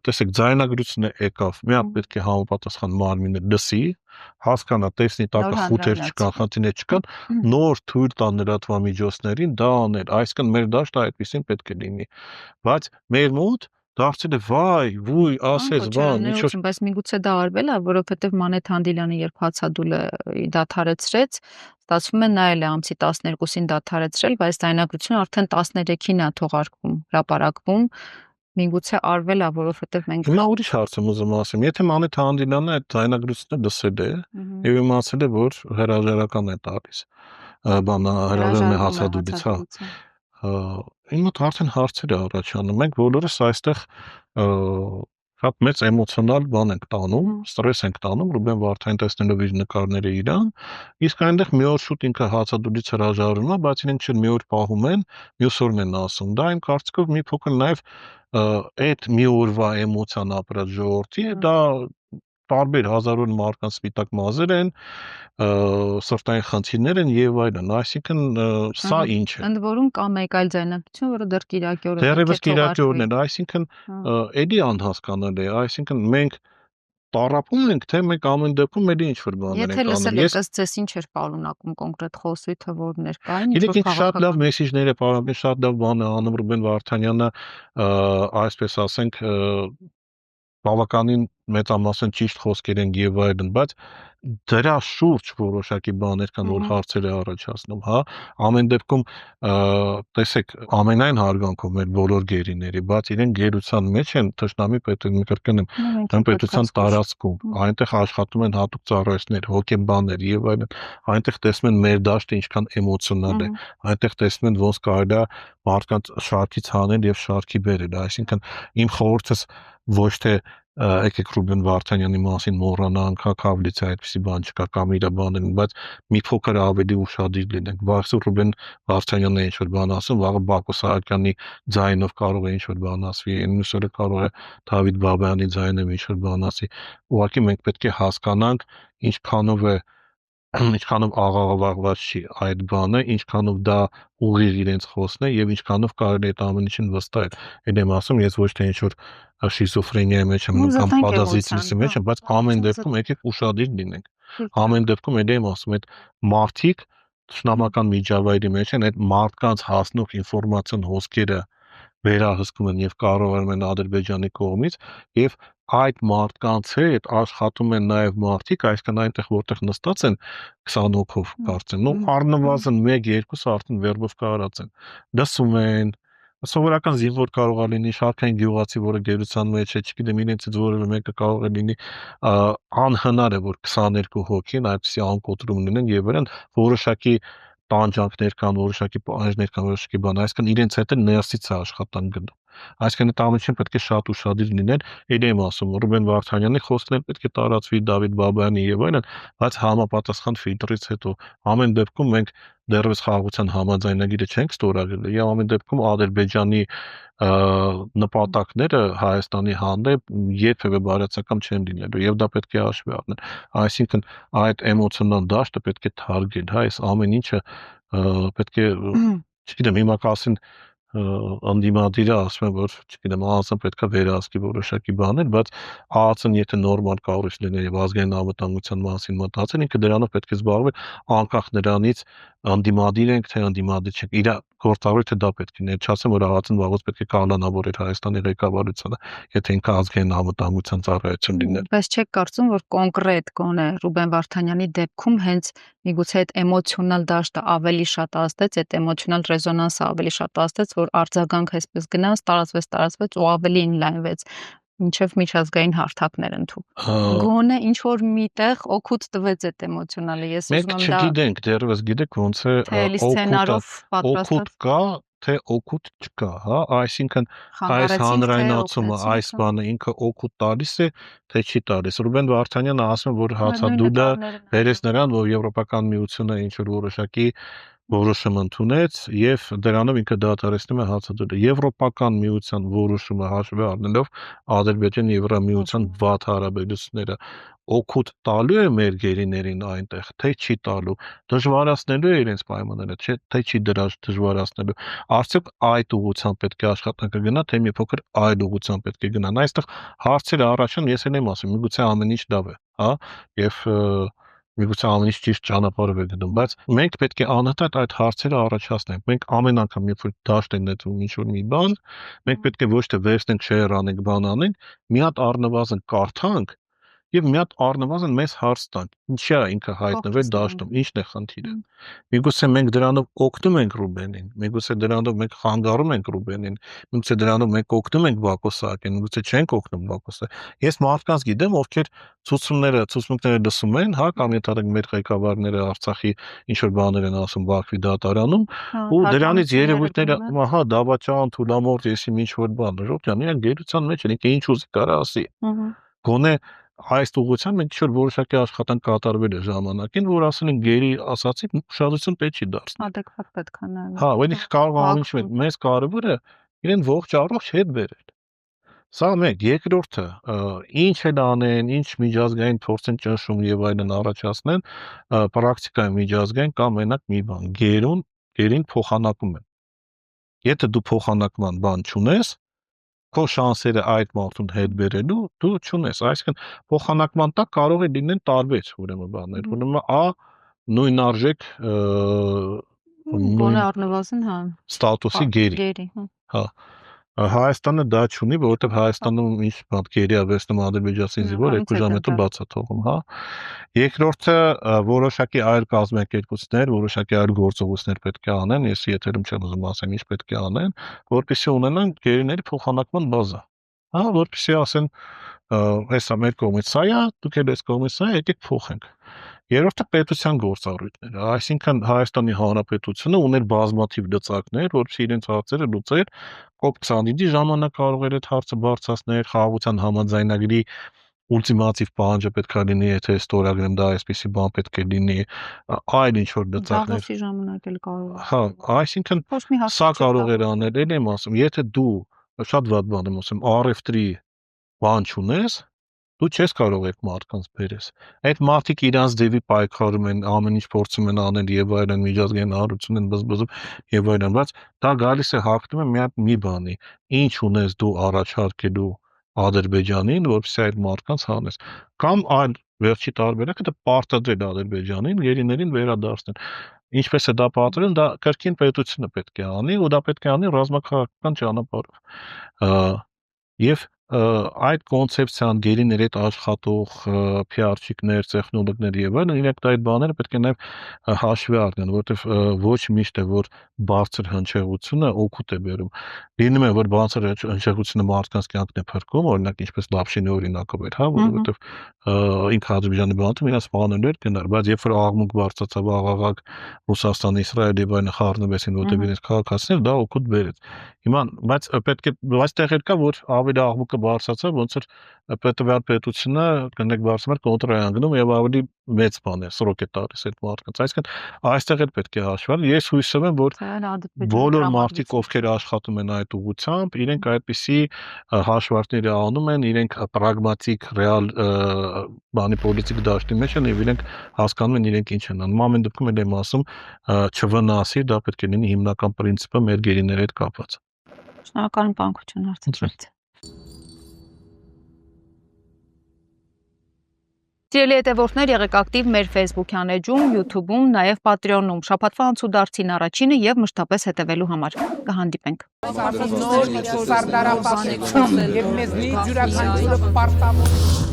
տեսեք, ձայնագրությունը եկավ, միա պետք է համապատասխան մարմինը լսի, հասկանա, տեսնի տակը խութեր չկան, խնդիրներ չկան, նոր թույլ տան լրատվամիջոցներին դա անել, այսինքն մեր դաշտը այդպեսին պետք է լինի, բայց մեր մոտ դարձել է վայ, վույ, ասես բան, ինչ որ բայց միգուցե դա արվել է, որովհետև Մանեթ Հանդիլյանը երբ հացադուլը դադարեցրեց, ստացվում է նա էլ է ամսի 12-ին դադարեցրել, բայց ձայնագրությունը արդեն 13-ին է թողարկվում, հրապարակվում, միգուցե արվել է, որովհետև մենք Հիմա ուրիշ հարց եմ ուզում ասեմ, եթե Մանեթ Հանդիլյանը այդ ձայնագրությունը լսել է եւ իմացել է, որ հրաժարական է տալիս, բանը հրաժարվում է հացադուլից, հա։ Իմ մոտ արդեն հարցեր է առաջանում, մենք բոլորս այստեղ շատ մեծ էմոցիոնալ բան ենք տանում, ստրես ենք տանում, Ռուբեն Վարդանին տեսնելով իր նկարները իրան, իսկ այնտեղ մի օր շուտ ինքը հացադուլից հրաժարվում է, բայց իրենք չէ մի օր պահում են, մյուս օրն են ասում, դա իմ կարծիքով մի փոքր նաև այդ մի օրվա էմոցիան ապրած ժողովրդի է, դա տարբեր հազարավոր մարդկանց սպիտակ մազեր են, սրտային խնդիրներ են եւ այլն, այսինքն սա ինչ է։ Ընդ որում կա մեկ այլ ձայնագրություն, որը դեռ կիրակի օրը դեռևս կիրակի օրն է, այսինքն էլի անհասկանալի է, այսինքն մենք տառապում ենք, թե մենք ամեն դեպքում էլի ինչ որ բաներ ենք անում։ Եթե լսել եք, ըստ ձեզ ինչ էր պարունակում կոնկրետ խոսույթը, որ ներկային, ինչ որ շատ լավ մեսեջներ է պարունակում, շատ լավ բան է անում Ռուբեն Վարդանյանը, այսպես ասենք, բավականին մեծամասն ճիշտ խոսքեր են եւ այլն, բայց դրա շուրջ որոշակի բաներ կան, որ հարցեր է առաջացնում, հա, ամեն դեպքում տեսեք, ամենայն հարգանքով մեր բոլոր գերիների, բայց իրեն գերության մեջ են թշնամի կրկնեմ, պետության տարածքում, այնտեղ աշխատում են հատուկ ծառայություններ, հոգեբաններ եւ այլն, այնտեղ տեսնում են մեր դաշտը ինչքան էմոցիոնալ է, այնտեղ տեսնում են ոնց կարելի է մարդկանց շարքից հանել եւ շարքի բերել, այսինքն իմ խորհուրդս ոչ թե եկեք Ռուբեն Վարդանյանի մասին մոռանանք, հակավլիցի այդպիսի բան չկա կամ իր բաներն, բայց մի փոքր ավելի ուշադիր լինենք։ Վաղը Ռուբեն Վարդանյանն է ինչ որ բան ասում, վաղը Բակո Սահակյանի ձայնով կարող է ինչ որ բան ասվի, մյուս օրը կարող է Դավիթ Բաբայանի ձայնով ինչ որ բան ասի։ Ուղղակի մենք պետք է հասկանանք ինչքանով աղաղավաղված չի այդ բանը, ինչքանով դա ուղիղ իրենց խոսն է եւ ինչքանով կարելի է այդ ամեն ինչին վստահել։ Այդ եմ ասում, ես ոչ թե ինչ որ շիզոֆրենիայի մեջ եմ կամ պատազիտի մեջ եմ, բայց ամեն դեպքում եկեք ուշադիր լինենք։ Ամեն դեպքում էլ եմ ասում, այդ մարդիկ ճշնամական միջավայրի մեջ են, այդ մարդկանց հասնող ինֆորմացիոն հոսքերը վերահսկում են եւ կառավարում են Ադրբեջանի կողմից եւ այդ մարդկանց հետ աշխատում են նաեւ մարդիկ, այսինքն այնտեղ որտեղ նստած են 20 հոգով կարծեմ, նո առնվազն 1-2 արդեն վերբով կարած են, լսում են, սովորական զինվոր կարող է լինի, շարքային գյուղացի, որը գերության մեջ է, չգիտեմ, իրենցից որևէ մեկը կարող է լինի, անհնար է, որ 22 հոգին այդպիսի անկոտրում լինեն եւ վերան որոշակի տանջանքներ կան, որոշակի պահանջներ կան, որոշակի բան, այսինքն իրենց հետ էլ ներսից է աշխատանք գնում։ Այսինքն այդ ամենին պետք է շատ ուշադիր լինել, ելի եմ ասում, Ռուբեն Վարդանյանի խոսքն էլ պետք է տարածվի, Դավիթ Բաբայանի եւ այլն, բայց համապատասխան ֆիլտրից հետո ամեն դեպքում մենք դեռևս խաղաղության համաձայնագիրը չենք ստորագրել, եւ ամեն դեպքում Ադրբեջանի նպատակները Հայաստանի հանդեպ երբևէ բարացակամ չեն լինելու եւ դա պետք է հաշվի առնել, այսինքն այդ էմոցիոնալ դաշտը պետք է թարգել, հա, այս ամեն ինչը պետք է, չգիտեմ, հիմա կասեն անդիմադիրը ասում է, որ չգիտեմ, ԱԱԾ-ն պետք է վերահսկի որոշակի բաներ, բայց ԱԱԾ-ն եթե նորմալ կառույց լիներ եւ ազգային անվտանգության մասին մտածել, ինքը դրանով պետք է զբաղվեր անկախ նրանից անդիմադիր ենք թե անդիմադիր չենք, իր գործառույթը դա պետք է լիներ, չասեմ, որ ԱԱԾ-ն վաղուց պետք է կալանավորեր Հայաստանի ղեկավարությունը, եթե ինքը ազգային անվտանգության ծառայություն լիներ։ Բայց չեք կարծում, որ կոնկրետ գոնե Ռուբեն Վարդանյանի դեպքում հենց միգուցե այդ էմոցիոնալ դաշտը ավելի շատ ազդեց, այդ էմոցիոնալ ռեզոնանսը ավելի շատ ազդեց, որ արձագանք այսպես գնաց, տարածվեց ու ավելի ինլայնվեց մինչև միջազգային հարթակներ ընդհանուր։ Գոնե ինչ որ միտեղ օգուտ տվեց այդ էմոցիոնալը։ Ես ուզում եմ դա չգիտենք, դեռևս գիտեք ոնց է օգուտ կա, թե օգուտ չկա, հա, այսինքն այս հանրայնացումը, այս բանը ինքը օգուտ տալիս է, թե չի տալիս։ Ռուբեն Վարդանյանը ասում է, որ հացադուլը վերես նրան, որ Եվրոպական միությունը ինչ որ որոշակի որոշում ընդունեց եւ դրանով ինքը դադարեցնում է հացադուլը։ Եվրոպական միության որոշումը հաշվի առնելով Ադրբեջանի Եվրամիության վատ հարաբերությունները օգուտ տալու է մեր գերիներին այնտեղ, թե չի տալու, դժվարացնելու է իրենց պայմանները, թե չի դժվարացնելու։ Արդյոք այդ ուղղությամբ պետք է աշխատանքը գնա, թե մի փոքր այլ ուղղությամբ պետք է գնան։ Այստեղ հարցերը առաջան, ես էլ եմ ասում, միգուցե ամեն ինչ լավ է, հա, եւ Միգուցե ամեն ինչ ճիշտ ճանապարհով է գնում, բայց մենք պետք է անհատակ այդ հարցերը առաջացնենք։ Մենք ամեն անգամ, երբ որ դաշտ է նետվում ինչ-որ մի բան, մենք պետք է ոչ թե վերցնենք, share անենք, բան անենք, մի հատ առնվազն կարդանք եւ մի հատ առնվազն մեզ հարց տանք։ Ինչի՞ է ինքը հայտնվել դաշտում, ինչն է խնդիրը։ Միգուցե մենք դրանով օգնում ենք Ռուբենին, միգուցե դրանով մենք խանգարում ենք Ռուբենին, միգուցե դրանով մենք օգնում ենք Բակո Սահակյանին, միգուցե չենք օգնում Բակո Սահակյանին։ Ես մարդկանց գիտեմ, ովքեր ցուցմունքները լսում են, հա, կամ եթե մեր ղեկավարները Արցախի ինչ որ բաներ են ասում Բաքվի դատարանում, ու դրանից երևույթները, հա, դավաճան, թուլամորթ, եսի ինչ որ բան, ժողովրդյան, իրենք գերության մեջ են, ինքը ինչ ուզի կարա ասի։ Գոնե այս ուղղությամբ մենք ինչ-որ որոշակի աշխատանք կատարվել է ժամանակին, որ ասել են գերի ասացի ուշադրություն պետք չի դարձնել։ Adekvat պետք է նայել։ Հա, որովհետեւ կարող է ամեն ինչ մեզ կարևորը իրեն ողջ առողջ հետ բերել։ Սա մեկ, երկրորդը, ինչ են անեն, ինչ միջազգային փորձ են ճնշում եւ այլն առաջացնեն, պրակտիկայում միջազգային կամ մենակ մի բան, գերին փոխանակում են։ Եթե դու փոխանակման բան չունես, քո շանսերը այդ մարդուն հետ բերելու դու չունես, այսինքն փոխանակման տակ կարող է լինեն տարբեր ուրեմն բաներ, ուրեմն նույն արժեք Գոնե առնվազն, հա, ստատուսի գերի, հա, Հայաստանը դա չունի, որովհետև Հայաստանում ինչ բան գերի է վերցնում ադրբեջանցի զինվոր 2 ժամ հետո բաց է թողում, հա։ Երկրորդը որոշակի այլ կազմակերպություններ, որոշակի այլ գործողություններ պետք է անեն, ես եթերում չեմ ուզում ասեմ ինչ պետք է անեն, որպեսզի ունենան գերիների փոխանակման բազա, հա, որպեսզի ասեն, հեսա մեր կողմից սա է, դուք էլ այս կողմից սա եկեք փոխենք։ Երրորդը պետության գործառույթները, այսինքն Հայաստանի Հանրապետությունը ուներ բազմաթիվ լծակներ, որպեսզի իրենց հարցերը լուծեր, COP29-ի ժամանակ կարող էր այդ հարցը բարձրացնել, խաղաղության համաձայնագրի ուլտիմատիվ պահանջը պետք է լինի, եթե ստորագրեմ դա այսպեսի բան պետք է լինի, այլ ինչ որ լծակներ։ Դավոսի ժամանակ էլ կարող է։ Հա, այսինքն սա կարող էր անել, ել եմ ասում, եթե դու շատ վատ բան եմ ասում, առևտրի բան չունես, դու չես կարող այդ մարդկանց բերես։ Այդ մարդիկ իրանց դեպի պայքարում են, ամեն ինչ փորձում են անել եւ այլն, միջազգային հանրություն են բզբզում եւ այլն, բայց դա գալիս է հաղթում է մի բանի։ Ինչ ունես դու առաջարկելու Ադրբեջանին, որպեսզի այդ մարդկանց հանես։ Կամ այլ վերջի տարբերակը դա պարտադրել Ադրբեջանին, գերիներին վերադարձնել։ Ինչպես է դա պատրաստել, դա կրկին պետությունը պետք է անի, ու դա պետք է անի ռազմաքաղաքական ճանապարհով։ Եվ այդ կոնցեպցիան գերիների հետ աշխատող PR-չիկներ, տեխնոլոգներ եւ այլն, իրենք այդ բաները պետք է նաեւ հաշվի առնեն, որովհետեւ ոչ միշտ է որ բարձր հնչեղությունը օգուտ է բերում։ Լինում է որ բարձր հնչեղությունը մարդկանց կյանքն է փրկում, օրինակ ինչպես Լապշինի օրինակով էր, հա, որովհետեւ ինքը Ադրբեջանի բանակում իրաց սպանել էր գնար, բայց երբ որ աղմուկ բարձրացավ աղաղակ Ռուսաստան, Իսրայել եւ այլն խառնվեցին, որտեղ իրենց քաղաքացիներ դա օգուտ բերեց։ Հիմա բայց պետք է բայց տեղեր կա որ ավելի աղմուկը բարձրացավ, ոնց որ պետվյալ պետությունը կնեք բարձրացնել կոնտրոլ անգնում եւ ավելի մեծ բան է, սրոկ է տալիս այդ մարդկանց։ Այսինքն այստեղ էլ պետք է հաշվել։ Ես հույսով եմ, որ բոլոր մարդիկ, ովքեր աշխատում են այդ ուղղությամբ, իրենք այդպիսի հաշվարկներ անում են, իրենք պրագմատիկ, ռեալ բանի պոլիտիկ դաշտի մեջ են եւ իրենք հասկանում են իրենք ինչ են անում։ Ամեն դեպքում էլ եմ ասում, չվնասի, դա պետք է լինի հիմնական պրինցիպը մեր գերիների հետ կապված։ Շնորհակալ եմ բանկություն հարցերից։ Սիրելի հետևորդներ, եղեք ակտիվ մեր Facebook-յան էջում, YouTube-ում, նաև Patreon-ում։ Շաբաթվա անցուդարձին առաջինը եւ մշտապես հետևելու համար։ Կհանդիպենք։ Նոր սարդարապաշտություն եւ մեզնի յուրաքանչյուրը պարտավոր